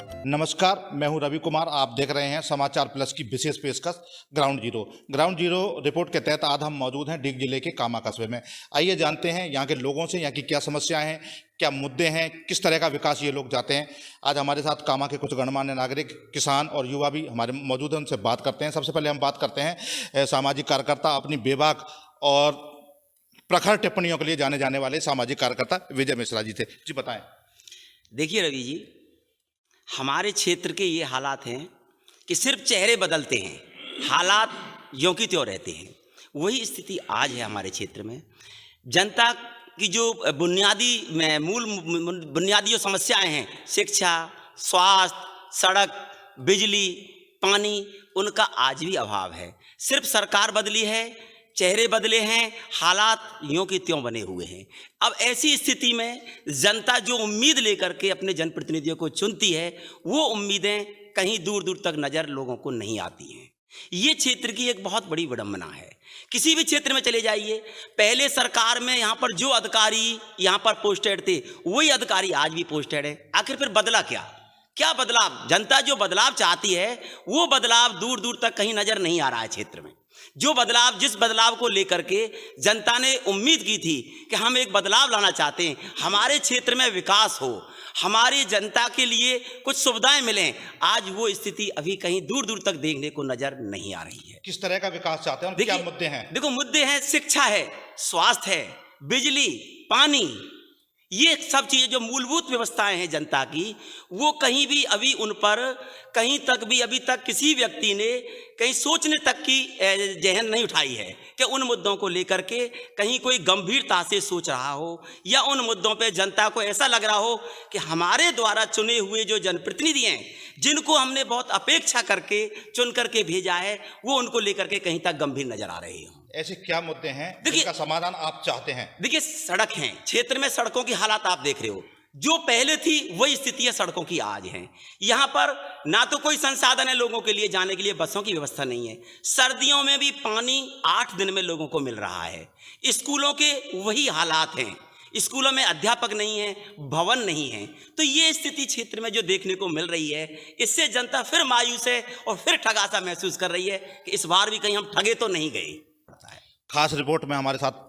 नमस्कार, मैं हूं रवि कुमार। आप देख रहे हैं समाचार प्लस की विशेष पेशकश ground zero. Ground zero report के तहत आज हम मौजूद हैं डीग जिले के कामा कस्बे में। आइए जानते हैं यहाँ के लोगों से, यहाँ की क्या समस्याएं हैं, क्या मुद्दे हैं, किस तरह का विकास ये लोग चाहते हैं। आज हमारे साथ कामा के कुछ गणमान्य नागरिक, किसान और युवा भी हमारे मौजूद हैं, उनसे बात करते हैं। सबसे पहले हम बात करते हैं सामाजिक कार्यकर्ता, अपनी बेबाक और प्रखर टिप्पणियों के लिए जाने जाने वाले सामाजिक कार्यकर्ता विजय मिश्रा जी थे। जी बताएं। देखिए रवि जी, हमारे क्षेत्र के ये हालात हैं कि सिर्फ चेहरे बदलते हैं, हालात यों की त्यों रहते हैं। वही स्थिति आज है हमारे क्षेत्र में। जनता की जो बुनियादी जो समस्याएं हैं, शिक्षा, स्वास्थ्य, सड़क, बिजली, पानी, उनका आज भी अभाव है। सिर्फ सरकार बदली है, चेहरे बदले हैं, हालात यों की त्यों बने हुए हैं। अब ऐसी स्थिति में जनता जो उम्मीद लेकर के अपने जनप्रतिनिधियों को चुनती है, वो उम्मीदें कहीं दूर दूर तक नज़र लोगों को नहीं आती हैं। ये क्षेत्र की एक बहुत बड़ी विडंबना है। किसी भी क्षेत्र में चले जाइए, पहले सरकार में यहाँ पर जो अधिकारी यहाँ पर पोस्टेड थे, वही अधिकारी आज भी पोस्टेड है। आखिर फिर बदला क्या बदलाव? जनता जो बदलाव चाहती है, वो बदलाव दूर दूर तक कहीं नज़र नहीं आ रहा है क्षेत्र में। जिस बदलाव को लेकर के जनता ने उम्मीद की थी कि हम एक बदलाव लाना चाहते हैं, हमारे क्षेत्र में विकास हो, हमारी जनता के लिए कुछ सुविधाएं मिलें, आज वो स्थिति अभी कहीं दूर दूर तक देखने को नजर नहीं आ रही है। किस तरह का विकास चाहते हैं और क्या मुद्दे हैं? देखो, मुद्दे हैं, शिक्षा है, स्वास्थ्य है, बिजली, पानी, ये सब चीज़ें जो मूलभूत व्यवस्थाएं हैं जनता की, वो कहीं भी अभी उन पर कहीं तक भी अभी तक किसी व्यक्ति ने कहीं सोचने तक की जहन नहीं उठाई है कि उन मुद्दों को लेकर के कहीं कोई गंभीरता से सोच रहा हो, या उन मुद्दों पे जनता को ऐसा लग रहा हो कि हमारे द्वारा चुने हुए जो जनप्रतिनिधि हैं, जिनको हमने बहुत अपेक्षा करके चुन करके भेजा है, वो उनको लेकर के कहीं तक गंभीर नजर आ रहे हो। ऐसे क्या मुद्दे हैं जिनका समाधान आप चाहते हैं? देखिए, सड़क हैं, क्षेत्र में सड़कों की हालात आप देख रहे हो, जो पहले थी वही स्थिति है सड़कों की आज है। यहाँ पर ना तो कोई संसाधन है लोगों के लिए जाने के लिए, बसों की व्यवस्था नहीं है। सर्दियों में भी पानी 8 दिन में लोगों को मिल रहा है। स्कूलों के वही हालात हैं, स्कूलों में अध्यापक नहीं है, भवन नहीं है। तो ये स्थिति क्षेत्र में जो देखने को मिल रही है, इससे जनता फिर मायूस है और फिर ठगासा महसूस कर रही है कि इस बार भी कहीं हम ठगे तो नहीं गए। खास रिपोर्ट में हमारे साथ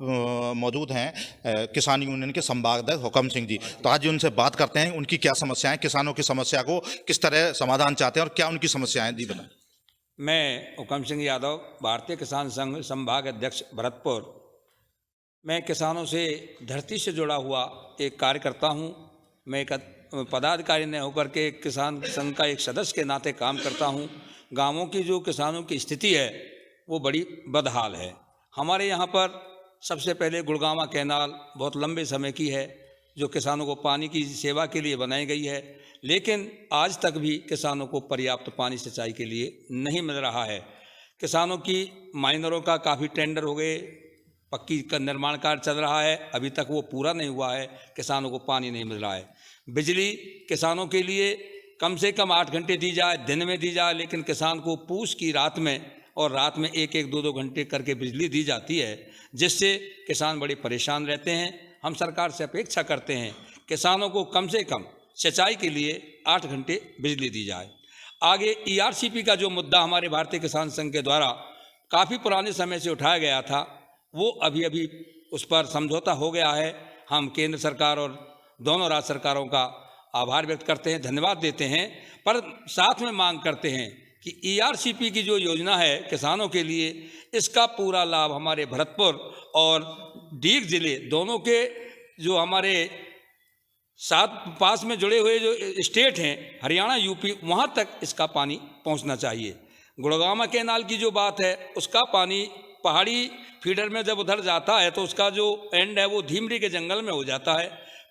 मौजूद हैं किसान यूनियन के संवादक हुकम सिंह जी। तो आज उनसे बात करते हैं, उनकी क्या समस्याएं, किसानों की समस्या को किस तरह समाधान चाहते हैं और क्या उनकी समस्याएं। जी बताएं। मैं हुकम सिंह यादव, भारतीय किसान संघ संभाग अध्यक्ष भरतपुर। मैं किसानों से धरती से जुड़ा हुआ एक कार्यकर्ता हूँ। मैं एक पदाधिकारी न होकर के किसान संघ का एक सदस्य के नाते काम करता हूँ। गाँवों की जो किसानों की स्थिति है वो बड़ी बदहाल है। हमारे यहाँ पर सबसे पहले गुड़गामा कैनाल बहुत लंबे समय की है, जो किसानों को पानी की सेवा के लिए बनाई गई है, लेकिन आज तक भी किसानों को पर्याप्त पानी सिंचाई के लिए नहीं मिल रहा है। किसानों की माइनरों का काफ़ी टेंडर हो गए, पक्की का निर्माण कार्य चल रहा है, अभी तक वो पूरा नहीं हुआ है, किसानों को पानी नहीं मिल रहा है। बिजली किसानों के लिए कम से कम 8 घंटे दी जाए, दिन में दी जाए, लेकिन किसान को पूस की रात में और रात में 1-1, 2-2 घंटे करके बिजली दी जाती है, जिससे किसान बड़े परेशान रहते हैं। हम सरकार से अपेक्षा करते हैं किसानों को कम से कम सिंचाई के लिए 8 घंटे बिजली दी जाए। आगे ERCP का जो मुद्दा हमारे भारतीय किसान संघ के द्वारा काफ़ी पुराने समय से उठाया गया था, वो अभी उस पर समझौता हो गया है। हम केंद्र सरकार और दोनों राज्य सरकारों का आभार व्यक्त करते हैं, धन्यवाद देते हैं, पर साथ में मांग करते हैं कि ERCP की जो योजना है किसानों के लिए, इसका पूरा लाभ हमारे भरतपुर और डीग जिले दोनों के जो हमारे साथ पास में जुड़े हुए जो स्टेट हैं, हरियाणा, यूपी, वहाँ तक इसका पानी पहुँचना चाहिए। गुड़गामा कैनाल की जो बात है, उसका पानी पहाड़ी फीडर में जब उधर जाता है तो उसका जो एंड है वो धीमरी के जंगल में हो जाता है,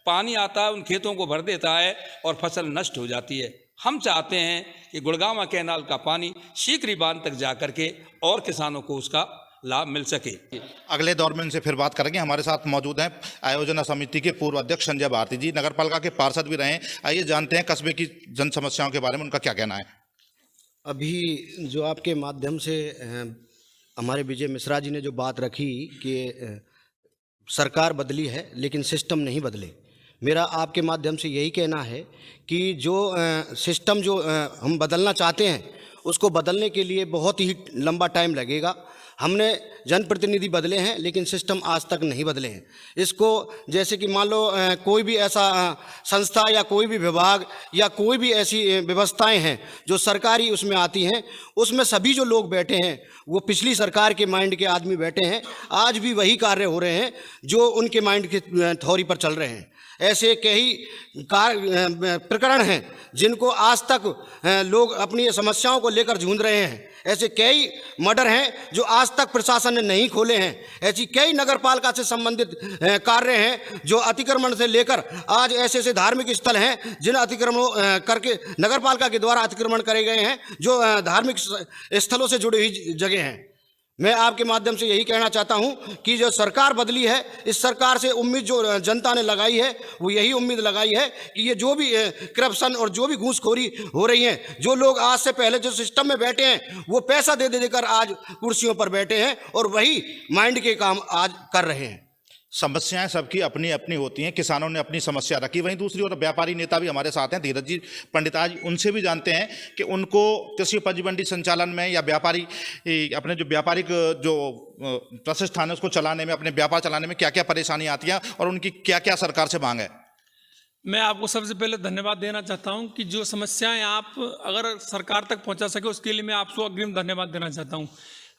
पानी आता है, उन खेतों को भर देता है और फसल नष्ट हो जाती है। हम चाहते हैं कि गुड़गामा कैनाल का पानी शीघ्र बांध तक जा करके और किसानों को उसका लाभ मिल सके। अगले दौर में इनसे फिर बात करेंगे। हमारे साथ मौजूद हैं आयोजना समिति के पूर्व अध्यक्ष संजय भारती जी, नगर पालिका के पार्षद भी रहे हैं। आइए जानते हैं कस्बे की जन समस्याओं के बारे में उनका क्या कहना है। अभी जो आपके माध्यम से हमारे विजय मिश्रा जी ने जो बात रखी कि सरकार बदली है लेकिन सिस्टम नहीं बदले, मेरा आपके माध्यम से यही कहना है कि जो सिस्टम जो हम बदलना चाहते हैं उसको बदलने के लिए बहुत ही लंबा टाइम लगेगा। हमने जनप्रतिनिधि बदले हैं लेकिन सिस्टम आज तक नहीं बदले हैं। इसको जैसे कि मान लो कोई भी ऐसा संस्था या कोई भी विभाग या कोई भी ऐसी व्यवस्थाएं हैं जो सरकारी उसमें आती हैं, उसमें सभी जो लोग बैठे हैं वो पिछली सरकार के माइंड के आदमी बैठे हैं। आज भी वही कार्य हो रहे हैं जो उनके माइंड के थ्योरी पर चल रहे हैं। ऐसे कई प्रकरण हैं जिनको आज तक लोग अपनी समस्याओं को लेकर जूझ रहे हैं। ऐसे कई मर्डर हैं जो आज तक प्रशासन ने नहीं खोले हैं। ऐसी कई नगरपालिका से संबंधित कार्य हैं जो अतिक्रमण से लेकर आज ऐसे ऐसे धार्मिक स्थल हैं जिन अतिक्रमणों करके नगरपालिका के द्वारा अतिक्रमण करे गए हैं, जो धार्मिक स्थलों से जुड़ी हुई जगह हैं। मैं आपके माध्यम से यही कहना चाहता हूं कि जो सरकार बदली है, इस सरकार से उम्मीद जो जनता ने लगाई है वो यही उम्मीद लगाई है कि ये जो भी करप्शन और जो भी घूसखोरी हो रही है, जो लोग आज से पहले जो सिस्टम में बैठे हैं वो पैसा दे देकर आज कुर्सियों पर बैठे हैं और वही माइंड के काम आज कर रहे हैं। समस्याएं सबकी अपनी अपनी होती हैं। किसानों ने अपनी समस्या रखी, वहीं दूसरी ओर व्यापारी नेता भी हमारे साथ हैं, धीरज जी पंडित। आज उनसे भी जानते हैं कि उनको कृषि उपज मंडी संचालन में या व्यापारी अपने जो व्यापारिक जो प्रतिष्ठान है उसको चलाने में, अपने व्यापार चलाने में क्या क्या परेशानी आती हैं और उनकी क्या क्या सरकार से मांग है। मैं आपको सबसे पहले धन्यवाद देना चाहता हूं कि जो समस्याएं आप अगर सरकार तक पहुंचा सके उसके लिए मैं आपको अग्रिम धन्यवाद देना चाहता हूं।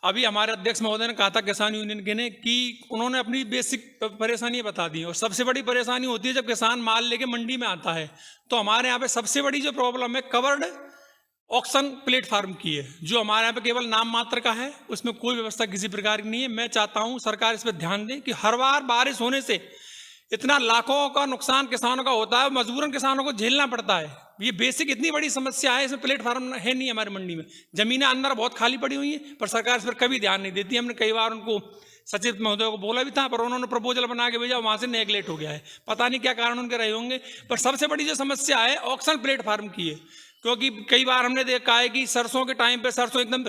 अभी हमारे अध्यक्ष महोदय ने कहा था किसान यूनियन के ने कि उन्होंने अपनी बेसिक परेशानी बता दी, और सबसे बड़ी परेशानी होती है जब किसान माल लेके मंडी में आता है। तो हमारे यहाँ पे सबसे बड़ी जो प्रॉब्लम है कवर्ड ऑक्शन प्लेटफार्म की है, जो हमारे यहाँ पे केवल नाम मात्र का है, उसमें कोई व्यवस्था किसी प्रकार की नहीं है। मैं चाहता हूँ सरकार इस पर ध्यान दे कि हर बार बारिश होने से इतना लाखों का नुकसान किसानों का होता है, मजबूरन किसानों को झेलना पड़ता है। ये बेसिक इतनी बड़ी समस्या है, इसमें प्लेटफार्म है नहीं हमारी मंडी में। जमीनें अंदर बहुत खाली पड़ी हुई हैं पर सरकार इस पर कभी ध्यान नहीं देती। हमने कई बार उनको सचिव महोदय को बोला भी था पर उन्होंने प्रपोजल बना के भेजा, वहाँ से नेगलेक्ट हो गया है। पता नहीं क्या कारण उनके रहे होंगे। पर सबसे बड़ी जो समस्या है ऑक्शन प्लेटफार्म की है, क्योंकि कई बार हमने देखा है कि सरसों के टाइम पर सरसों एकदम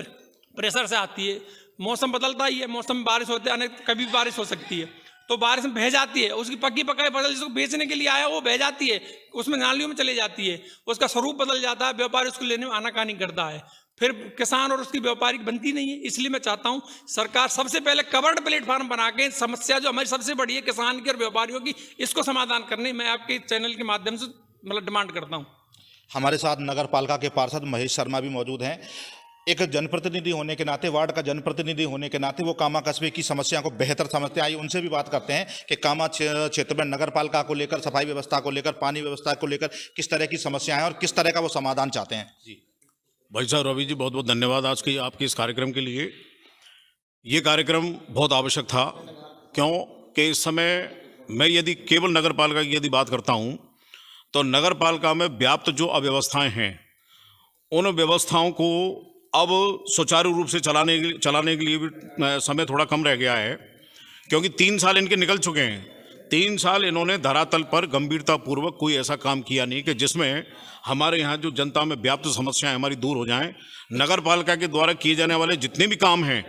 प्रेशर से आती है, मौसम बदलता ही है, मौसम में बारिश होते हैं, कभी भी बारिश हो सकती है, तो बारिश में बह जाती है। उसकी पक्की पकाई फसल जिसको बेचने के लिए आया वो बह जाती है, उसमें नालियों में चली जाती है, उसका स्वरूप बदल जाता है, व्यापारी उसको लेने में आनाकानी करता है, फिर किसान और उसकी व्यापारिक बनती नहीं है। इसलिए मैं चाहता हूं सरकार सबसे पहले कवर्ड प्लेटफार्म बना के समस्या जो हमारी सबसे बड़ी है किसान की और व्यापारियों की, इसको समाधान करने मैं आपके चैनल के माध्यम से डिमांड करता हूँ। हमारे साथ नगर पालिका के पार्षद महेश शर्मा भी मौजूद हैं। एक जनप्रतिनिधि होने के नाते, वार्ड का जनप्रतिनिधि होने के नाते वो कामा कस्बे की समस्या को बेहतर समझते हैं। आइए उनसे भी बात करते हैं कि कामा क्षेत्र में नगर पालिका को लेकर, सफाई व्यवस्था को लेकर, पानी व्यवस्था को लेकर किस तरह की समस्याएं हैं और किस तरह का वो समाधान चाहते हैं। जी भाई साहब, रवि जी बहुत बहुत धन्यवाद आज की आपके इस कार्यक्रम के लिए। ये कार्यक्रम बहुत आवश्यक था, क्योंकि इस समय मैं यदि केवल नगर पालिका की यदि बात करता हूँ तो नगर पालिका में व्याप्त जो अव्यवस्थाएं हैं उन व्यवस्थाओं को अब सुचारू रूप से चलाने के लिए भी समय थोड़ा कम रह गया है, क्योंकि 3 साल इनके निकल चुके हैं। 3 साल इन्होंने धरातल पर गंभीरतापूर्वक कोई ऐसा काम किया नहीं कि जिसमें हमारे यहाँ जो जनता में व्याप्त समस्याएं हमारी दूर हो जाएं। नगर पालिका के द्वारा किए जाने वाले जितने भी काम हैं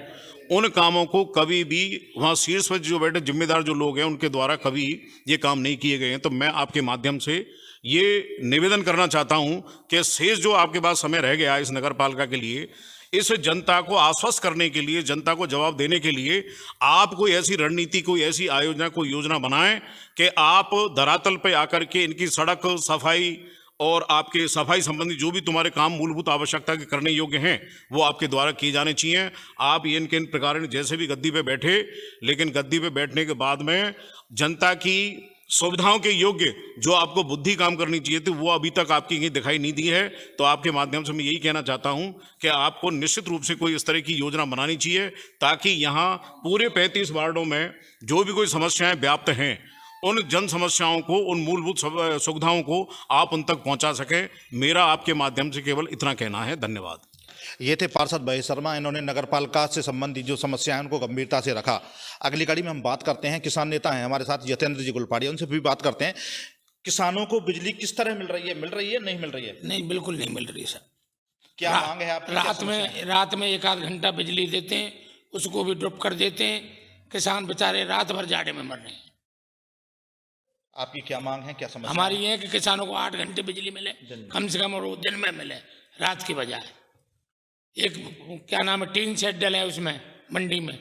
उन कामों को कभी भी वहाँ शीर्ष पर जो बैठे जिम्मेदार जो लोग हैं उनके द्वारा कभी ये काम नहीं किए गए हैं। तो मैं आपके माध्यम से ये निवेदन करना चाहता हूं कि शेष जो आपके पास समय रह गया इस नगर पालिका के लिए, इस जनता को आश्वस्त करने के लिए, जनता को जवाब देने के लिए आप कोई ऐसी रणनीति, कोई ऐसी आयोजना, कोई योजना बनाएं कि आप धरातल पर आकर के इनकी सड़क सफाई और आपके सफाई संबंधी जो भी तुम्हारे काम मूलभूत आवश्यकता के करने योग्य हैं वो आपके द्वारा किए जाने चाहिए। आप इन किन प्रकार जैसे भी गद्दी पे बैठे, लेकिन गद्दी पे बैठने के बाद में जनता की सुविधाओं के योग्य जो आपको बुद्धि काम करनी चाहिए थी वो अभी तक आपकी कहीं दिखाई नहीं दी है। तो आपके माध्यम से मैं यही कहना चाहता हूं कि आपको निश्चित रूप से कोई इस तरह की योजना बनानी चाहिए ताकि यहाँ पूरे 35 वार्डों में जो भी कोई समस्याएं व्याप्त हैं उन जन समस्याओं को, उन मूलभूत सुविधाओं को आप उन तक पहुंचा सकें। मेरा आपके माध्यम से केवल इतना कहना है। धन्यवाद। ये थे पार्षद महेश शर्मा। इन्होंने नगरपालिका से संबंधित जो समस्याएं हैं उनको गंभीरता से रखा। अगली कड़ी में हम बात करते हैं, किसान नेता हैं हमारे साथ यतेंद्र जी गुलपाड़िया, उनसे भी बात करते हैं। किसानों को बिजली किस तरह मिल रही है, नहीं मिल रही है? नहीं, बिल्कुल नहीं मिल रही सर। क्या मांग है आपकी? रात में 1-8 घंटा बिजली देते हैं, उसको भी ड्रॉप कर देते हैं। किसान बेचारे रात भर जाड़े में मर रहे हैं। आपकी क्या मांग है, क्या समस्या हमारी ये है कि किसानों को 8 घंटे बिजली मिले, कम से कम, और वो दिन में मिले, रात की बजाय। एक क्या नाम है, टीन शेड डले हैं उसमें मंडी में,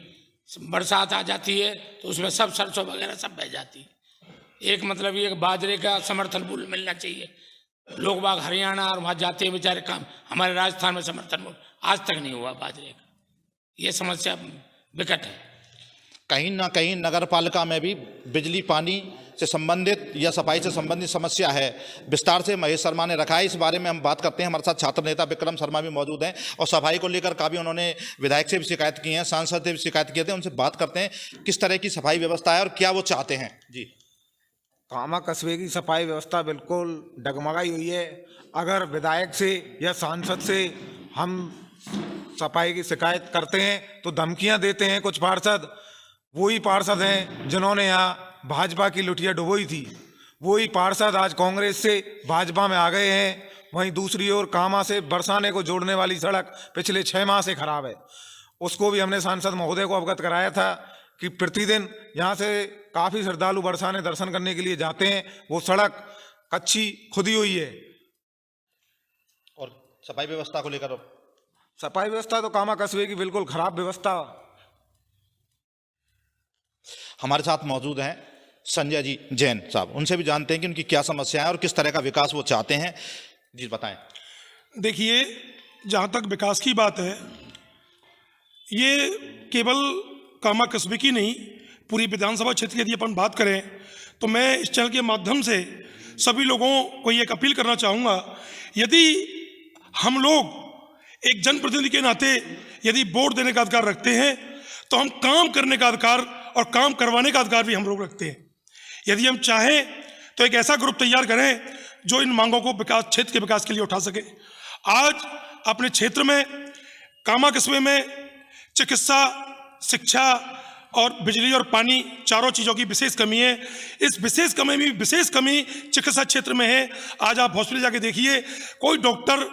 बरसात आ जाती है तो उसमें सब सरसों वगैरह सब बह जाती है। एक मतलब ये कि बाजरे का समर्थन मूल्य मिलना चाहिए। लोग बाग हरियाणा और वहाँ जाते हैं बेचारे काम, हमारे राजस्थान में समर्थन मूल्य आज तक नहीं हुआ बाजरे का। ये समस्या विकट है। कहीं ना कहीं नगर पालिका में भी बिजली पानी से संबंधित या सफाई से संबंधित समस्या है। विस्तार से महेश शर्मा ने रखा है, इस बारे में हम बात करते हैं। हमारे साथ छात्र नेता विक्रम शर्मा भी मौजूद हैं और सफाई को लेकर काफ़ी उन्होंने विधायक से भी शिकायत की है, सांसद से भी शिकायत किए थे। उनसे बात करते हैं किस तरह की सफाई व्यवस्था है और क्या वो चाहते हैं। जी, कामा कस्बे की सफाई व्यवस्था बिल्कुल डगमगाई हुई है। अगर विधायक से या सांसद से हम सफाई की शिकायत करते हैं तो धमकियां देते हैं कुछ पार्षद। वही पार्षद हैं जिन्होंने यहाँ भाजपा की लुटिया डुबोई थी, वही पार्षद आज कांग्रेस से भाजपा में आ गए हैं। वहीं दूसरी ओर कामा से बरसाने को जोड़ने वाली सड़क पिछले 6 माह से खराब है। उसको भी हमने सांसद महोदय को अवगत कराया था कि प्रतिदिन यहाँ से काफ़ी श्रद्धालु बरसाने दर्शन करने के लिए जाते हैं। वो सड़क कच्ची खुदी हुई है। और सफाई व्यवस्था को लेकर सफाई व्यवस्था तो कामा कस्बे की बिल्कुल खराब व्यवस्था। हमारे साथ मौजूद हैं संजय जी जैन साहब, उनसे भी जानते हैं कि उनकी क्या समस्या है और किस तरह का विकास वो चाहते हैं। जी बताएं। देखिए, जहाँ तक विकास की बात है, ये केवल कामा कस्बे की नहीं, पूरी विधानसभा क्षेत्र की यदि अपन बात करें तो मैं इस चैनल के माध्यम से सभी लोगों को ये एक अपील करना चाहूँगा, यदि हम लोग एक जनप्रतिनिधि के नाते यदि वोट देने का अधिकार रखते हैं तो हम काम करने का अधिकार और काम करवाने का अधिकार भी हम लोग रखते हैं। यदि हम चाहें तो एक ऐसा ग्रुप तैयार करें जो इन मांगों को विकास, क्षेत्र के विकास के लिए उठा सके। आज अपने क्षेत्र में कामा कस्बे में चिकित्सा, शिक्षा और बिजली और पानी चारों चीज़ों की विशेष कमी है। इस विशेष कमी में विशेष कमी चिकित्सा क्षेत्र में है। आज आप हॉस्पिटल जाके देखिए, कोई डॉक्टर,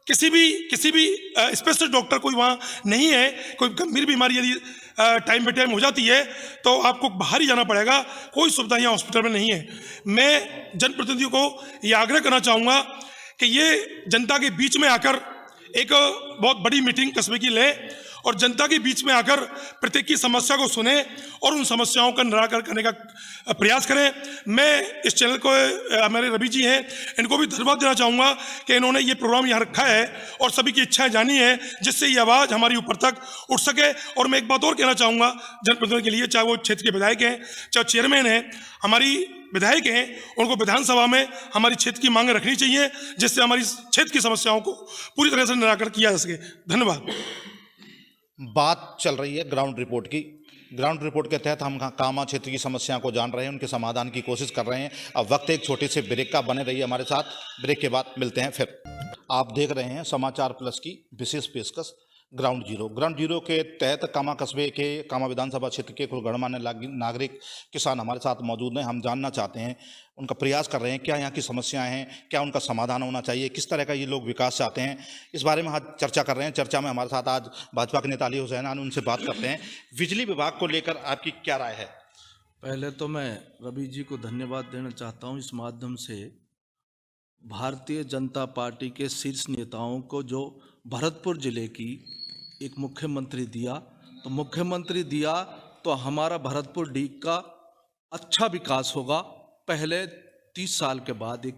किसी भी स्पेशलिस्ट डॉक्टर कोई वहाँ नहीं है। कोई गंभीर बीमारी यदि टाइम पे टाइम हो जाती है तो आपको बाहर ही जाना पड़ेगा, कोई सुविधा यहाँ हॉस्पिटल में नहीं है। मैं जनप्रतिनिधियों को ये आग्रह करना चाहूँगा कि ये जनता के बीच में आकर एक बहुत बड़ी मीटिंग कस्बे की लें और जनता के बीच में आकर प्रत्येक की समस्या को सुने और उन समस्याओं का निराकरण करने का प्रयास करें। मैं इस चैनल को, हमारे रवि जी हैं, इनको भी धन्यवाद देना चाहूँगा कि इन्होंने ये प्रोग्राम यहाँ रखा है और सभी की इच्छाएं जानी है, जिससे ये आवाज़ हमारी ऊपर तक उठ सके। और मैं एक बात और कहना चाहूँगा जनप्रतिनिधि के लिए, चाहे वो क्षेत्र के विधायक हैं, चाहे चेयरमैन हैं, हमारी विधायक हैं, उनको विधानसभा में हमारी क्षेत्र की मांगें रखनी चाहिए, जिससे हमारी क्षेत्र की समस्याओं को पूरी तरह से निराकरण किया जा सके। धन्यवाद। बात चल रही है ग्राउंड रिपोर्ट की। ग्राउंड रिपोर्ट के तहत हम कामा क्षेत्र की समस्याओं को जान रहे हैं, उनके समाधान की कोशिश कर रहे हैं। अब वक्त एक छोटे से ब्रेक का, बने रहिए हमारे साथ। ब्रेक के बाद मिलते हैं फिर। आप देख रहे हैं समाचार प्लस की विशेष पेशकश ग्राउंड जीरो। ग्राउंड जीरो के तहत कामा कस्बे के, कामा विधानसभा क्षेत्र के कुछ गणमान्य नागरिक, किसान हमारे साथ मौजूद हैं। हम जानना चाहते हैं, उनका प्रयास कर रहे हैं, क्या यहाँ की समस्याएं हैं, क्या उनका समाधान होना चाहिए, किस तरह का ये लोग विकास चाहते हैं, इस बारे में आज चर्चा कर रहे हैं। चर्चा में हमारे साथ आज भाजपा के नेता अली हुसैन, उनसे बात करते हैं। बिजली विभाग को लेकर आपकी क्या राय है? पहले तो मैं रवि जी को धन्यवाद देना चाहता हूँ इस माध्यम से, भारतीय जनता पार्टी के शीर्ष नेताओं को, जो भरतपुर जिले की एक मुख्यमंत्री दिया, तो मुख्यमंत्री दिया तो हमारा भरतपुर डी का अच्छा विकास होगा। पहले 30 साल के बाद एक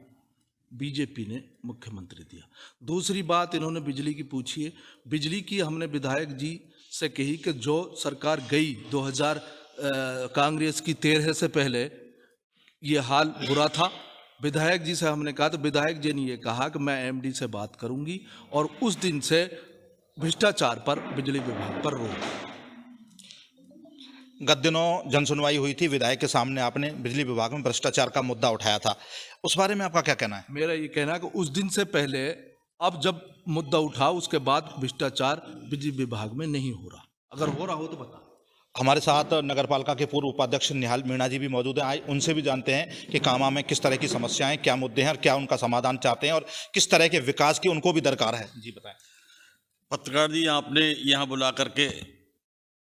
बीजेपी ने मुख्यमंत्री दिया। दूसरी बात इन्होंने बिजली की पूछी है। बिजली की हमने विधायक जी से कही कि जो सरकार गई 2000 कांग्रेस की 13 से पहले, ये हाल बुरा था। विधायक जी से हमने कहा तो विधायक जी ने ये कहा कि मैं एमडी से बात करूंगी और उस दिन से भ्रष्टाचार पर, बिजली विभाग पर रोक। गत दिनों जनसुनवाई हुई थी, विधायक के सामने आपने बिजली विभाग में भ्रष्टाचार का मुद्दा उठाया था, उस बारे में आपका क्या कहना है? मेरा ये कहना है कि उस दिन से पहले, अब जब मुद्दा उठा उसके बाद भ्रष्टाचार बिजली विभाग में नहीं हो रहा। अगर हो रहा हो तो बता। हमारे साथ नगरपालिका के पूर्व उपाध्यक्ष निहाल मीणा जी भी मौजूद हैं। आइए उनसे भी जानते हैं कि कामा में किस तरह की समस्याएं, क्या मुद्दे हैं और क्या उनका समाधान चाहते हैं और किस तरह के विकास की उनको भी दरकार है। जी बताएं। पत्रकार जी, आपने यहाँ बुला करके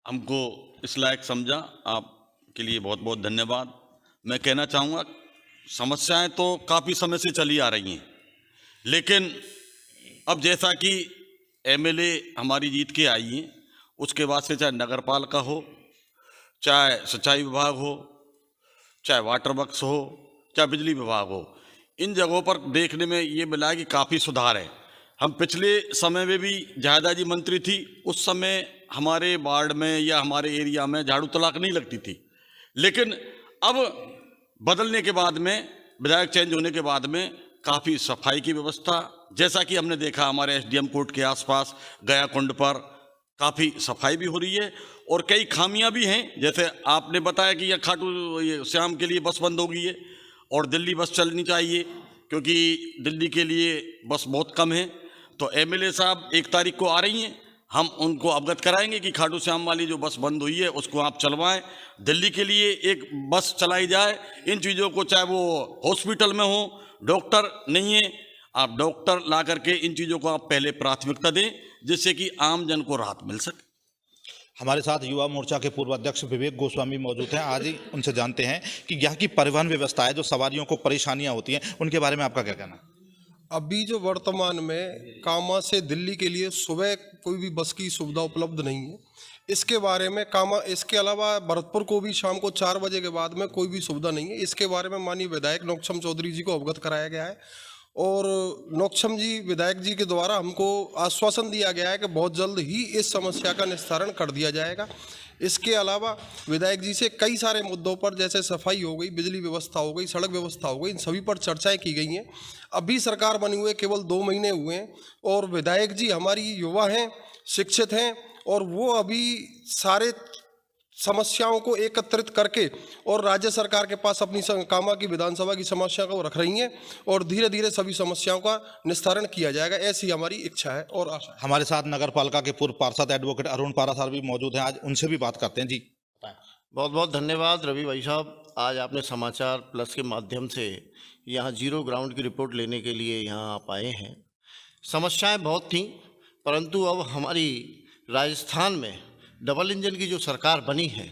हमको इस लायक समझा, आपके लिए बहुत बहुत धन्यवाद। मैं कहना चाहूँगा समस्याएं तो काफ़ी समय से चली आ रही हैं, लेकिन अब जैसा कि एमएलए हमारी जीत के आई हैं, उसके बाद से चाहे नगर पालिका हो, चाहे सिंचाई विभाग हो, चाहे वाटर वर्क्स हो, चाहे बिजली विभाग हो, इन जगहों पर देखने में ये मिला है कि काफ़ी सुधार है। हम पिछले समय में भी जहादा जी मंत्री थी, उस समय हमारे वार्ड में या हमारे एरिया में झाड़ू तलाक नहीं लगती थी, लेकिन अब बदलने के बाद में, विधायक चेंज होने के बाद में काफ़ी सफाई की व्यवस्था, जैसा कि हमने देखा हमारे एसडीएम कोर्ट के आसपास गया कुंड पर काफ़ी सफाई भी हो रही है, और कई खामियां भी हैं। जैसे आपने बताया कि यह खाटू श्याम के लिए बस बंद हो गई है और दिल्ली बस चलनी चाहिए, क्योंकि दिल्ली के लिए बस बहुत कम है। तो एमएलए साहब 1 तारीख को आ रही हैं, हम उनको अवगत कराएंगे कि खाटू श्याम वाली जो बस बंद हुई है उसको आप चलवाएं, दिल्ली के लिए एक बस चलाई जाए। इन चीज़ों को, चाहे वो हॉस्पिटल में हो, डॉक्टर नहीं है, आप डॉक्टर ला करके इन चीज़ों को आप पहले प्राथमिकता दें, जिससे कि आम जन को राहत मिल सके। हमारे साथ युवा मोर्चा के पूर्व अध्यक्ष विवेक गोस्वामी मौजूद हैं। आज ही उनसे जानते हैं कि यहाँ की परिवहन व्यवस्था है, जो सवारियों को परेशानियाँ होती हैं, उनके बारे में आपका क्या कहना है? अभी जो वर्तमान में कामा से दिल्ली के लिए सुबह कोई भी बस की सुविधा उपलब्ध नहीं है। इसके बारे में इसके अलावा भरतपुर को भी शाम को 4 बजे के बाद में कोई भी सुविधा नहीं है। इसके बारे में माननीय विधायक नौक्षम चौधरी जी को अवगत कराया गया है, और नौक्षम जी विधायक जी के द्वारा हमको आश्वासन दिया गया है कि बहुत जल्द ही इस समस्या का निस्तारण कर दिया जाएगा। इसके अलावा विधायक जी से कई सारे मुद्दों पर, जैसे सफाई हो गई, बिजली व्यवस्था हो गई, सड़क व्यवस्था हो गई, इन सभी पर चर्चाएं की गई हैं। अभी सरकार बनी हुए केवल 2 महीने हुए हैं, और विधायक जी हमारी युवा हैं, शिक्षित हैं, और वो अभी सारे समस्याओं को एकत्रित करके और राज्य सरकार के पास अपनी कामा की विधानसभा की समस्या को रख रही हैं, और धीरे धीरे सभी समस्याओं का निस्तारण किया जाएगा, ऐसी हमारी इच्छा है और आशा है। हमारे साथ नगर पालिका के पूर्व पार्षद एडवोकेट अरुण पारा साहब भी मौजूद हैं, आज उनसे भी बात करते हैं। जी, बहुत बहुत धन्यवाद रवि भाई साहब, आज आपने समाचार प्लस के माध्यम से यहाँ जीरो ग्राउंड की रिपोर्ट लेने के लिए यहाँ आप आए हैं। समस्याएं बहुत थीं, परंतु अब हमारी राजस्थान में डबल इंजन की जो सरकार बनी है,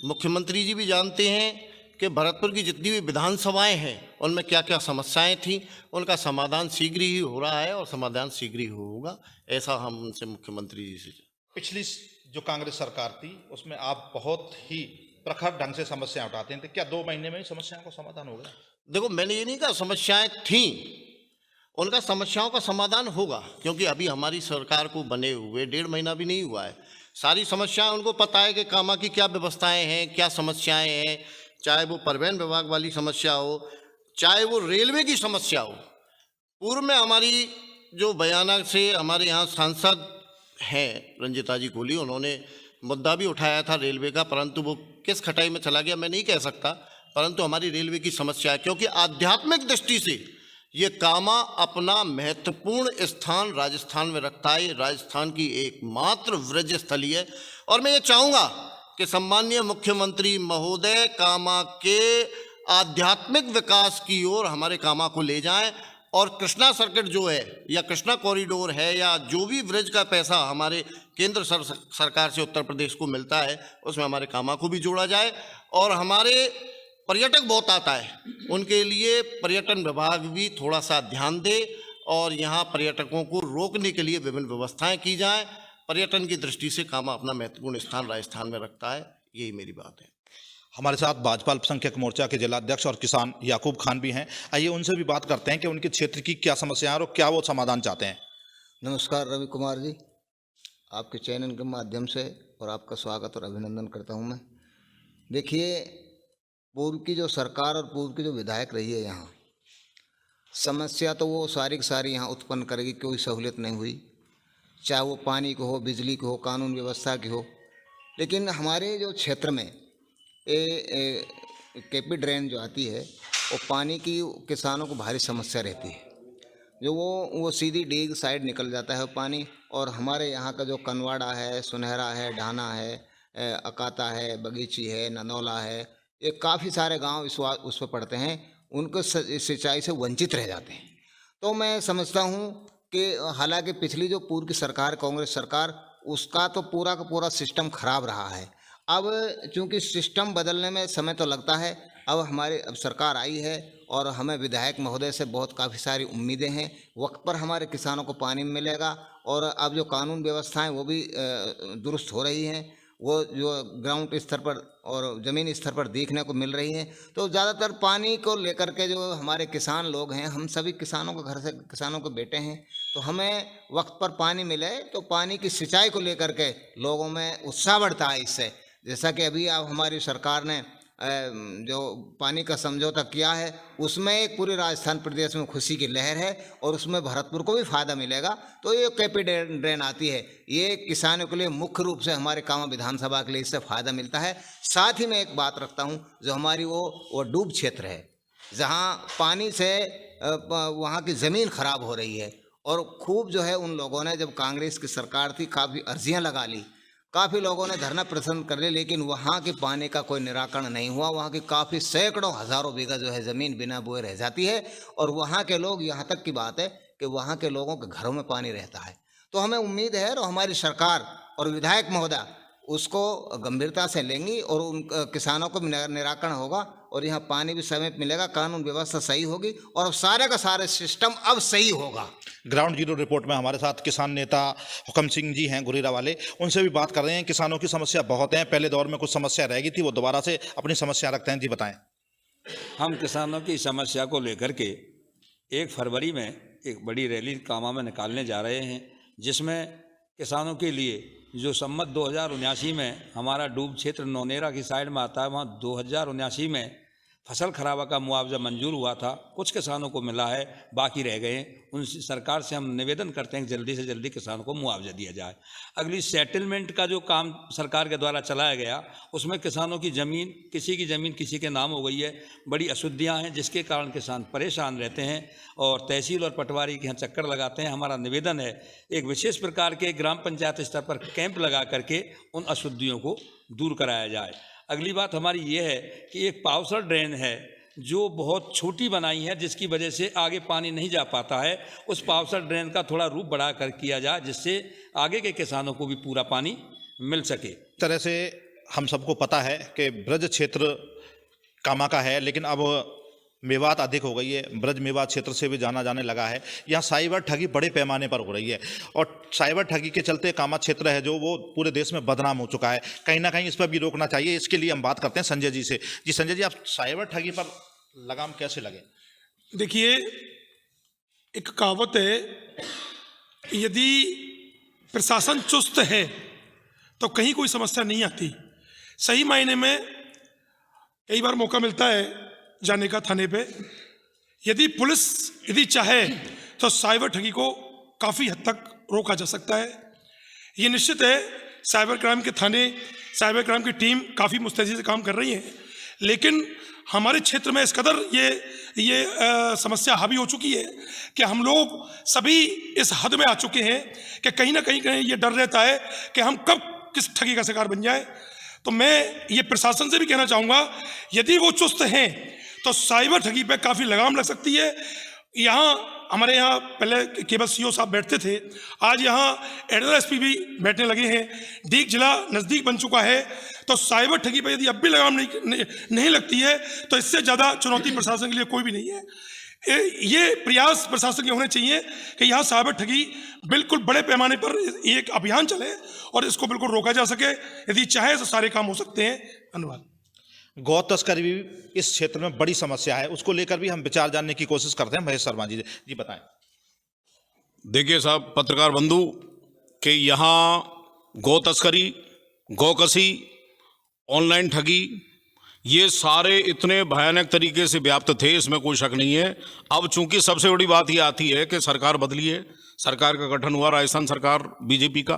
मुख्यमंत्री जी भी जानते हैं कि भरतपुर की जितनी भी विधानसभाएं हैं उनमें क्या क्या समस्याएं थीं, उनका समाधान शीघ्र ही हो रहा है और समाधान शीघ्र ही होगा, ऐसा हम उनसे मुख्यमंत्री जी से। पिछली जो कांग्रेस सरकार थी उसमें आप बहुत ही प्रखर ढंग से समस्याएं उठाते हैं, तो क्या 2 महीने में ही समस्याओं का समाधान हो गया? देखो, मैंने ये नहीं कहा समस्याएं थीं, उनका समस्याओं का समाधान होगा, क्योंकि अभी हमारी सरकार को बने हुए 1.5 महीना भी नहीं हुआ है। सारी समस्याएं उनको पता है कि कामा की क्या व्यवस्थाएं हैं, क्या समस्याएं हैं, चाहे वो परिवहन विभाग वाली समस्या हो, चाहे वो रेलवे की समस्या हो। पूर्व में हमारी जो बयाना से हमारे यहाँ सांसद हैं रंजिता जी कोहली, उन्होंने मुद्दा भी उठाया था रेलवे का, परंतु वो किस खटाई में चला गया मैं नहीं कह सकता, परंतु हमारी रेलवे की समस्या है, क्योंकि आध्यात्मिक दृष्टि से ये कामा अपना महत्वपूर्ण स्थान राजस्थान में रखता है। राजस्थान की एकमात्र व्रज स्थली है, और मैं ये चाहूँगा कि सम्माननीय मुख्यमंत्री महोदय कामा के आध्यात्मिक विकास की ओर हमारे कामा को ले जाएं, और कृष्णा सर्किट जो है या कृष्णा कॉरिडोर है या जो भी ब्रिज का पैसा हमारे केंद्र सरकार से उत्तर प्रदेश को मिलता है उसमें हमारे कामा को भी जोड़ा जाए। और हमारे पर्यटक बहुत आता है, उनके लिए पर्यटन विभाग भी थोड़ा सा ध्यान दे और यहाँ पर्यटकों को रोकने के लिए विभिन्न व्यवस्थाएं की जाएं। पर्यटन की दृष्टि से कामा अपना महत्वपूर्ण स्थान राजस्थान में रखता है, यही मेरी बात है। हमारे साथ भाजपा अल्पसंख्यक मोर्चा के जिलाध्यक्ष और किसान याकूब खान भी हैं, आइए उनसे भी बात करते हैं कि उनके क्षेत्र की क्या समस्याएं और क्या वो समाधान चाहते हैं। नमस्कार रवि कुमार जी, आपके चैनल के माध्यम से और आपका स्वागत और अभिनंदन करता हूं मैं। देखिए, पूर्व की जो सरकार और पूर्व की जो विधायक रही है, यहाँ समस्या तो वो सारी की सारी यहाँ उत्पन्न करेगी, कोई सहूलियत नहीं हुई, चाहे वो पानी की हो, बिजली की हो, कानून व्यवस्था की हो। लेकिन हमारे जो क्षेत्र में केपी ड्रेन जो आती है, वो पानी की किसानों को भारी समस्या रहती है, जो वो सीधी डीग साइड निकल जाता है पानी। और हमारे यहाँ का जो कनवाड़ा है, सुनहरा है, ढाना है, अकाता है, बगीची है, ननौला है, ये काफ़ी सारे गांव उस पर पड़ते हैं, उनको सिंचाई से वंचित रह जाते हैं। तो मैं समझता हूँ कि हालांकि पिछली जो पूर्व की सरकार, कांग्रेस सरकार, उसका तो पूरा का पूरा सिस्टम खराब रहा है। अब चूंकि सिस्टम बदलने में समय तो लगता है, अब सरकार आई है और हमें विधायक महोदय से बहुत काफ़ी सारी उम्मीदें हैं। वक्त पर हमारे किसानों को पानी मिलेगा और अब जो कानून व्यवस्थाएं वो भी दुरुस्त हो रही हैं, वो जो ग्राउंड स्तर पर और ज़मीनी स्तर पर देखने को मिल रही हैं। तो ज़्यादातर पानी को लेकर के जो हमारे किसान लोग हैं, हम सभी किसानों के घर से किसानों के बेटे हैं, तो हमें वक्त पर पानी मिले तो पानी की सिंचाई को लेकर के लोगों में उत्साह बढ़ता है इससे। जैसा कि अभी अब हमारी सरकार ने जो पानी का समझौता किया है, उसमें एक पूरे राजस्थान प्रदेश में खुशी की लहर है और उसमें भरतपुर को भी फ़ायदा मिलेगा। तो ये केपी ड्रेन आती है, ये किसानों के लिए मुख्य रूप से हमारे कामा विधानसभा के लिए इससे फ़ायदा मिलता है। साथ ही मैं एक बात रखता हूँ, जो हमारी वो डूब क्षेत्र है, जहाँ पानी से वहाँ की ज़मीन खराब हो रही है और खूब जो है उन लोगों ने, जब कांग्रेस की सरकार थी, काफ़ी अर्जियाँ लगा ली, काफ़ी लोगों ने धरना प्रदर्शन कर लिया, लेकिन वहाँ के पानी का कोई निराकरण नहीं हुआ। वहाँ की काफ़ी सैकड़ों हज़ारों बीघा जो है ज़मीन बिना बोए रह जाती है और वहाँ के लोग, यहाँ तक की बात है कि वहाँ के लोगों के घरों में पानी रहता है। तो हमें उम्मीद है और हमारी सरकार और विधायक महोदय उसको गंभीरता से लेंगी और उन किसानों को भी निराकरण होगा और यहाँ पानी भी समय पर मिलेगा, कानून व्यवस्था सही होगी और अब सारे का सारे सिस्टम अब सही होगा। ग्राउंड जीरो रिपोर्ट में हमारे साथ किसान नेता हुक्म सिंह जी हैं गुरेरा वाले, उनसे भी बात कर रहे हैं। किसानों की समस्या बहुत हैं, पहले दौर में कुछ समस्या रह गई थी, वो दोबारा से अपनी समस्या रखते हैं। जी बताएं। हम किसानों की समस्या को लेकर के 1 फरवरी में एक बड़ी रैली कामा में निकालने जा रहे हैं, जिसमें किसानों के लिए जो सम्मत 2079 में हमारा डूब क्षेत्र नौनेरा की साइड में आता है, वहाँ 2079 में फसल खराबा का मुआवजा मंजूर हुआ था, कुछ किसानों को मिला है, बाकी रह गए हैं। उनसे सरकार से हम निवेदन करते हैं कि जल्दी से जल्दी किसानों को मुआवजा दिया जाए। अगली सेटलमेंट का जो काम सरकार के द्वारा चलाया गया, उसमें किसानों की ज़मीन, किसी की ज़मीन किसी के नाम हो गई है, बड़ी अशुद्धियाँ हैं, जिसके कारण किसान परेशान रहते हैं और तहसील और पटवारी के यहाँ चक्कर लगाते हैं। हमारा निवेदन है एक विशेष प्रकार के ग्राम पंचायत स्तर पर कैंप लगा करके उन अशुद्धियों को दूर कराया जाए। अगली बात हमारी ये है कि एक पावसर ड्रेन है जो बहुत छोटी बनाई है, जिसकी वजह से आगे पानी नहीं जा पाता है। उस पावसर ड्रेन का थोड़ा रूप बढ़ा कर किया जाए, जिससे आगे के किसानों को भी पूरा पानी मिल सके। इस तरह से हम सबको पता है कि ब्रज क्षेत्र कामा का है, लेकिन अब मेवात अधिक हो गई है, ब्रज मेवात क्षेत्र से भी जाना जाने लगा है। यहाँ साइबर ठगी बड़े पैमाने पर हो रही है और साइबर ठगी के चलते कामा क्षेत्र है जो वो पूरे देश में बदनाम हो चुका है। कहीं ना कहीं इस पर भी रोकना चाहिए। इसके लिए हम बात करते हैं संजय जी से। जी संजय जी, आप साइबर ठगी पर लगाम कैसे लगे? देखिए, एक कहावत है, यदि प्रशासन चुस्त है तो कहीं कोई समस्या नहीं आती। सही मायने में कई बार मौका मिलता है जाने का थाने पे। यदि पुलिस यदि चाहे तो साइबर ठगी को काफ़ी हद तक रोका जा सकता है। ये निश्चित है, साइबर क्राइम के थाने, साइबर क्राइम की टीम काफ़ी मुस्तैदी से काम कर रही है, लेकिन हमारे क्षेत्र में इस कदर ये समस्या हावी हो चुकी है कि हम लोग सभी इस हद में आ चुके हैं कि कहीं ना कहीं ये डर रहता है कि हम कब किस ठगी का शिकार बन जाए। तो मैं ये प्रशासन से भी कहना चाहूँगा, यदि वो चुस्त हैं तो साइबर ठगी पे काफ़ी लगाम लग सकती है। हमारे यहाँ पहले केवल सीओ साहब बैठते थे, आज यहाँ एडिशनल एसपी भी बैठने लगे हैं। डीग जिला नज़दीक बन चुका है, तो साइबर ठगी पर यदि अब भी लगाम नहीं लगती है तो इससे ज़्यादा चुनौती प्रशासन के लिए कोई भी नहीं है। ये प्रयास प्रशासन के होने चाहिए कि यहाँ साइबर ठगी बिल्कुल बड़े पैमाने पर एक अभियान चले और इसको बिल्कुल रोका जा सके। यदि चाहे तो सारे काम हो सकते हैं। धन्यवाद। गौ तस्करी भी इस क्षेत्र में बड़ी समस्या है, उसको लेकर भी हम विचार जानने की कोशिश करते हैं। महेश शर्मा जी बताएं। देखिए साहब पत्रकार बंधु, कि यहाँ गौ तस्करी, गौकसी, ऑनलाइन ठगी, ये सारे इतने भयानक तरीके से व्याप्त थे, इसमें कोई शक नहीं है। अब चूंकि सबसे बड़ी बात ये आती है कि सरकार बदली है, सरकार का गठन हुआ राजस्थान सरकार बीजेपी का,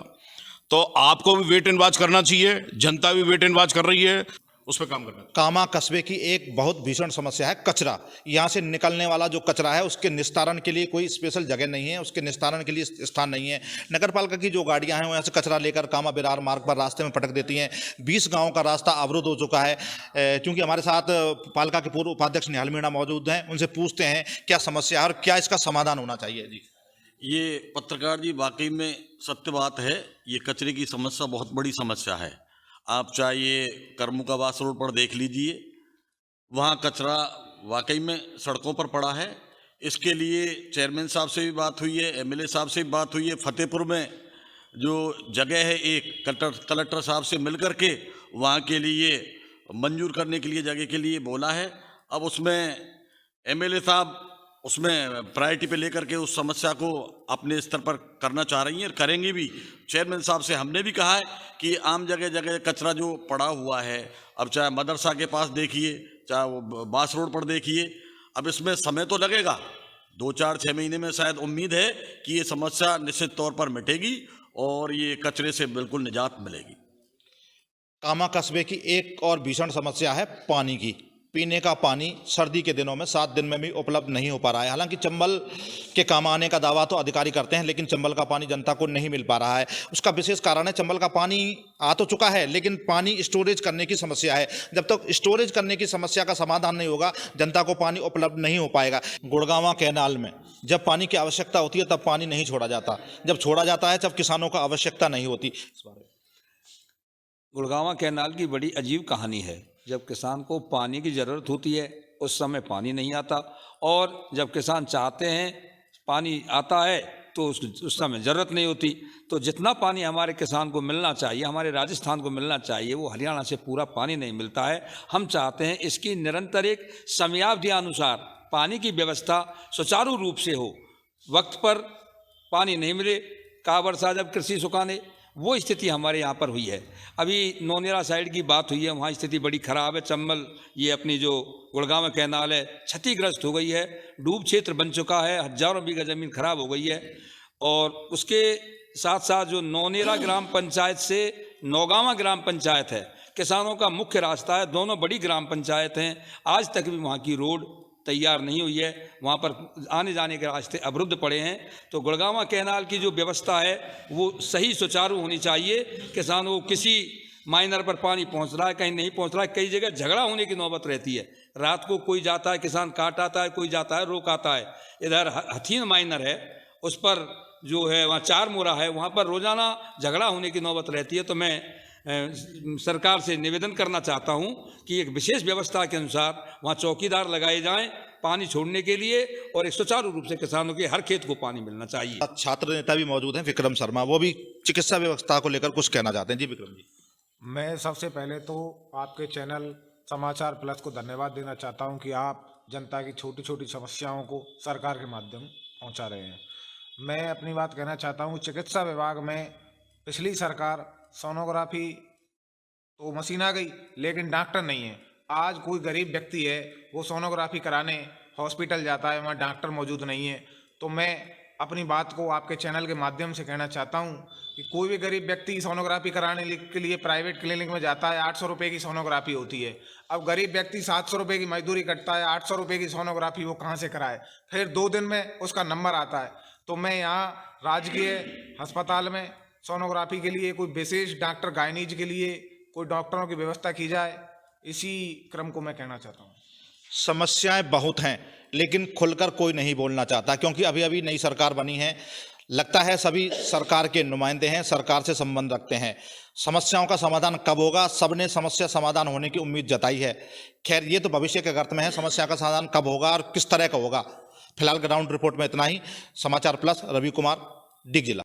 तो आपको भी वेट एंड वॉच करना चाहिए, जनता भी वेट एंड वॉच कर रही है, उस पर काम करना। कामा कस्बे की एक बहुत भीषण समस्या है कचरा। यहाँ से निकलने वाला जो कचरा है उसके निस्तारण के लिए कोई स्पेशल जगह नहीं है, उसके निस्तारण के लिए स्थान नहीं है। नगर पालिका की जो गाड़ियाँ हैं वो यहाँ से कचरा लेकर कामा बिरार मार्ग पर रास्ते में पटक देती हैं। 20 गाँव का रास्ता अवरुद्ध हो चुका है। क्योंकि हमारे साथ पालिका के पूर्व उपाध्यक्ष निहाल मीणा मौजूद हैं, उनसे पूछते हैं क्या समस्या है और क्या इसका समाधान होना चाहिए। जी ये पत्रकार जी, वाकई में सत्य बात है, ये कचरे की समस्या बहुत बड़ी समस्या है। आप चाहे कर्मुकावास रोड पर देख लीजिए, वहाँ कचरा वाकई में सड़कों पर पड़ा है। इसके लिए चेयरमैन साहब से भी बात हुई है, एमएलए साहब से भी बात हुई है। फतेहपुर में जो जगह है एक कलेक्टर साहब से मिलकर के वहाँ के लिए मंजूर करने के लिए जगह के लिए बोला है। अब उसमें एमएलए साहब उसमें प्रायोरिटी पे लेकर के उस समस्या को अपने स्तर पर करना चाह रही हैं और करेंगे भी। चेयरमैन साहब से हमने भी कहा है कि आम जगह जगह कचरा जो पड़ा हुआ है, अब चाहे मदरसा के पास देखिए, चाहे वो बास रोड पर देखिए, अब इसमें समय तो लगेगा, 2-4-6 महीने में शायद उम्मीद है कि ये समस्या निश्चित तौर पर मिटेगी और ये कचरे से बिल्कुल निजात मिलेगी। कामा कस्बे की एक और भीषण समस्या है पानी की। पीने का पानी सर्दी के दिनों में 7 दिन में भी उपलब्ध नहीं हो पा रहा है। हालांकि चंबल के काम आने का दावा तो अधिकारी करते हैं, लेकिन चंबल का पानी जनता को नहीं मिल पा रहा है। उसका विशेष कारण है, चंबल का पानी आ तो चुका है, लेकिन पानी स्टोरेज करने की समस्या है। जब तक स्टोरेज करने की समस्या का समाधान नहीं होगा, जनता को पानी उपलब्ध नहीं हो पाएगा। गुड़गांवा कैनाल में जब पानी की आवश्यकता होती है तब पानी नहीं छोड़ा जाता, जब छोड़ा जाता है तब किसानों को आवश्यकता नहीं होती। गुड़गांवा कैनाल की बड़ी अजीब कहानी है। जब किसान को पानी की ज़रूरत होती है उस समय पानी नहीं आता, और जब किसान चाहते हैं पानी आता है तो उस समय ज़रूरत नहीं होती। तो जितना पानी हमारे किसान को मिलना चाहिए, हमारे राजस्थान को मिलना चाहिए, वो हरियाणा से पूरा पानी नहीं मिलता है। हम चाहते हैं इसकी निरंतर एक समयावधि अनुसार पानी की व्यवस्था सुचारू रूप से हो। वक्त पर पानी नहीं मिले, का वर्षा जब कृषि सुखाने, वो स्थिति हमारे यहाँ पर हुई है। अभी नौनेरा साइड की बात हुई है, वहाँ स्थिति बड़ी ख़राब है। चंबल ये अपनी जो गुड़गांव कैनाल है क्षतिग्रस्त हो गई है, डूब क्षेत्र बन चुका है, हजारों बीघा ज़मीन खराब हो गई है। और उसके साथ साथ जो नौनेरा ग्राम पंचायत से नौगांवा ग्राम पंचायत है, किसानों का मुख्य रास्ता है, दोनों बड़ी ग्राम पंचायत हैं, आज तक भी वहाँ की रोड तैयार नहीं हुई है, वहाँ पर आने जाने के रास्ते अवरुद्ध पड़े हैं। तो गुड़गांवा कैनाल की जो व्यवस्था है वो सही सुचारू होनी चाहिए। किसानों को किसी माइनर पर पानी पहुँच रहा है, कहीं नहीं पहुँच रहा है, कई जगह झगड़ा होने की नौबत रहती है। रात को कोई जाता है, किसान काट आता है, कोई जाता है रोक आता है। इधर हथीन माइनर है, उस पर जो है वहाँ 4 मोरा है, वहाँ पर रोज़ाना झगड़ा होने की नौबत रहती है। तो मैं सरकार से निवेदन करना चाहता हूं कि एक विशेष व्यवस्था के अनुसार वहां चौकीदार लगाए जाएं पानी छोड़ने के लिए, और एक सुचारू रूप से किसानों के हर खेत को पानी मिलना चाहिए। छात्र नेता भी मौजूद हैं, विक्रम शर्मा, वो भी चिकित्सा व्यवस्था को लेकर कुछ कहना चाहते हैं। जी विक्रम जी। मैं सबसे पहले तो आपके चैनल समाचार प्लस को धन्यवाद देना चाहता हूं कि आप जनता की छोटी छोटी समस्याओं को सरकार के माध्यम पहुंचा रहे हैं। मैं अपनी बात कहना चाहता हूं, चिकित्सा विभाग में पिछली सरकार सोनोग्राफी तो मशीन आ गई, लेकिन डॉक्टर नहीं है। आज कोई गरीब व्यक्ति है, वो सोनोग्राफी कराने हॉस्पिटल जाता है, वहाँ डॉक्टर मौजूद नहीं है। तो मैं अपनी बात को आपके चैनल के माध्यम से कहना चाहता हूँ कि कोई भी गरीब व्यक्ति सोनोग्राफी कराने के लिए प्राइवेट क्लिनिक में जाता है, 800 रुपये की सोनोग्राफी होती है। अब गरीब व्यक्ति 700 रुपये की मजदूरी करता है, 800 रुपये की सोनोग्राफी वो कहाँ से कराए? फिर 2 दिन में उसका नंबर आता है। तो मैं यहाँ राजकीय अस्पताल में सोनोग्राफी के लिए कोई विशेष डॉक्टर, गायनीज के लिए कोई डॉक्टरों की व्यवस्था की जाए, इसी क्रम को मैं कहना चाहता हूँ। समस्याएं बहुत हैं, लेकिन खुलकर कोई नहीं बोलना चाहता, क्योंकि अभी अभी नई सरकार बनी है। लगता है सभी सरकार के नुमाइंदे हैं, सरकार से संबंध रखते हैं। समस्याओं का समाधान कब होगा? सबने समस्या समाधान होने की उम्मीद जताई है। खैर, ये तो भविष्य के गर्त में है, समस्या का समाधान कब होगा और किस तरह का होगा। फिलहाल ग्राउंड रिपोर्ट में इतना ही। समाचार प्लस, रवि कुमार, डिग जिला।